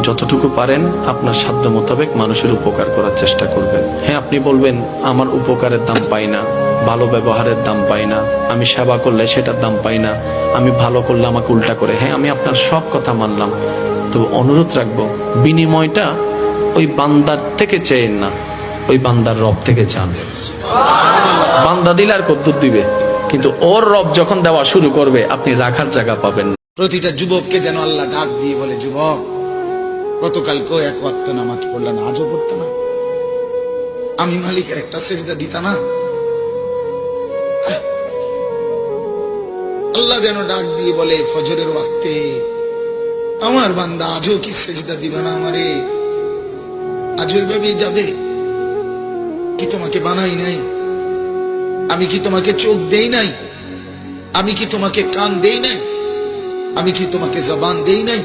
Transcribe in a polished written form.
যতটুকু পারেন আপনার সাধ্য মোতাবেক মানুষের উপকার করার চেষ্টা করবেন। হ্যাঁ, আপনি বলবেন আমার উপকারের দাম পাই না, ভালো ব্যবহারের দাম পাই না, আমি সেবা করলে সেটার দাম পাই না, আমি ভালো করলে আমাকে উল্টা করে। হ্যাঁ, আমি আপনার সব কথা মানলাম, তো অনুরোধ রাখবো বিনিময়টা ওই বান্দার থেকে চেয়েন না, ওই বান্দার রব থেকে চান। বান্দা দিলে আর কদ্দুর দিবে, কিন্তু ওর রব যখন দেওয়া শুরু করবে আপনি রাখার জায়গা পাবেন। প্রতিটা যুবককে যেন আল্লাহ ডাক দিয়ে বলে, যুবক গতকালকেও এক ওয়াক্ত নামাজ পড়লা না, আজও পড়তো না, আমি মালিকের একটা সেজদা দিতা না। আল্লাহ যেন ডাক দিয়ে বলে ফজরের ওয়াক্তে, আমার বান্দা আজও কি সেজদা দিবে না আমারে? আজও এভাবেই যাবে? কি তোমাকে বানাই নাই? আমি কি তোমাকে চোখ দেই নাই? আমি কি তোমাকে কান দেই নাই? আমি কি তোমাকে জবান দেই নাই?